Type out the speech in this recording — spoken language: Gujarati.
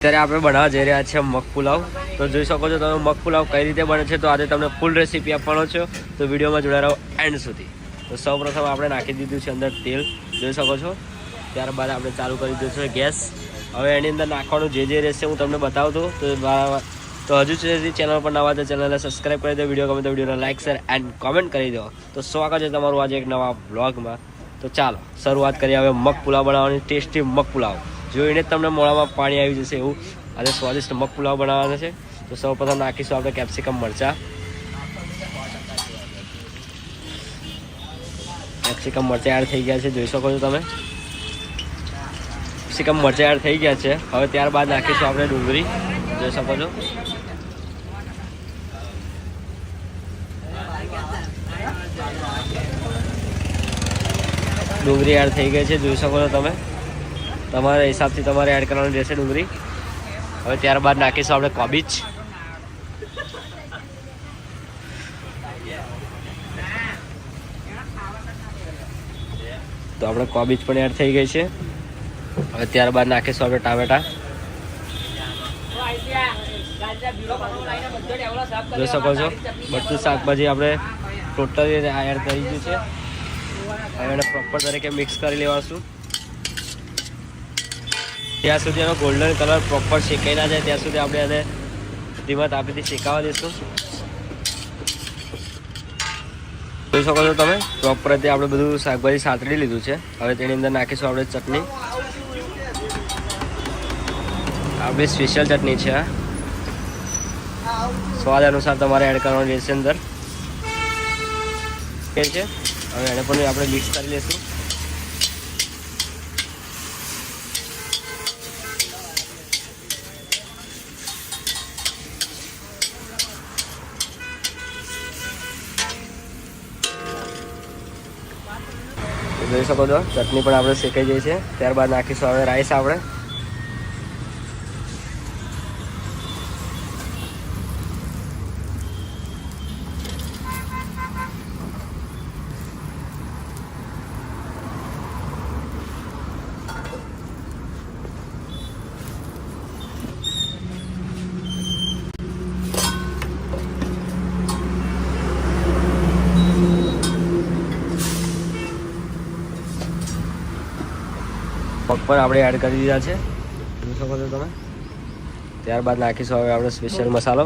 અત્યારે આપણે બનાવવા જઈ રહ્યા છીએ મગ પુલાવ. તો જોઈ શકો છો તમે મગ પુલાવ કઈ રીતે બને છે. તો આજે તમને ફૂલ રેસીપી આપવાનો છો, તો વિડીયોમાં જોડાઈ રહો એન્ડ સુધી. તો સૌપ્રથમ આપણે નાખી દીધું છે અંદર તેલ, જોઈ શકો છો. ત્યારબાદ આપણે ચાલુ કરી દીધું છે ગેસ. હવે એની અંદર નાખવાનું જે રહેશે હું તમને બતાવતો. તો હજુ સુધી ચેનલ પર નવા તો ચેનલને સબસ્ક્રાઈબ કરી દો, વિડીયો ગમે તો વિડીયોને લાઇક શેર એન્ડ કોમેન્ટ કરી દો. તો સ્વાગત છે તમારું આજે એક નવા વ્લોગમાં. તો ચાલો શરૂઆત કરીએ હવે મગ પુલાવ બનાવવાની. ટેસ્ટી મગ પુલાવ જોઈને જ તમને મોઢામાં પાણી આવી જશે એવું આજે સ્વાદિષ્ટ મગ પુલાવ બનાવવાનો છે. તો સૌપ્રથમ નાખીશું આપણે કેપ્સિકમ મરચાં. કેપ્સિકમ મરચાં એડ થઈ ગયા છે, જોઈ શકો છો તમે. કેપ્સિકમ મરચાં એડ થઈ ગયા છે. હવે ત્યારબાદ નાખીશું આપણે ડુંગળી, જોઈ શકો છો. ડુંગળી એડ થઈ ગઈ છે, જોઈ શકો છો તમે. તમારા હિસાબથી તમારે એડ કરવાની રહેશે ડુંગળી. હવે ત્યારબાદ નાખીશું આપણે કોબીજ. તો આપણે કોબીજ પણ એડ થઈ ગઈ છે. હવે ત્યારબાદ નાખીશું આપણે ટામેટા. જોઈ શકો છો બધું શાકભાજી આપણે ટોટલી એડ કરી દીધું છે. હવે એને પ્રોપર તરીકે મિક્સ કરી લેવાશું. ત્યાં સુધી એનો ગોલ્ડન કલર પ્રોપર શેકાઈ ના જાય ત્યાં સુધી આપણે એને ધીમા તાપીથી શેકાવા દઈશું. જોઈ શકો છો તમે પ્રોપર રીતે આપણે બધું શાકભાજી સાતરી લીધું છે. હવે તેની અંદર નાખીશું આપણે ચટણી. આપણી સ્પેશિયલ ચટણી છે, સ્વાદ અનુસાર તમારે એડ કરવાની રહેશે અંદર છે. હવે એને પણ આપણે મિક્સ કરી લઈશું. જોઈ શકો છો ચટણી પણ આપણે શેકાઈ જાય છે. ત્યારબાદ નાખીશું હવે રાઈસ આપણે. પગ પણ આપણે એડ કરી દીધા છે, જોઈ શકો છો તમે. ત્યારબાદ નાખીશું હવે આપણે સ્પેશિયલ મસાલો.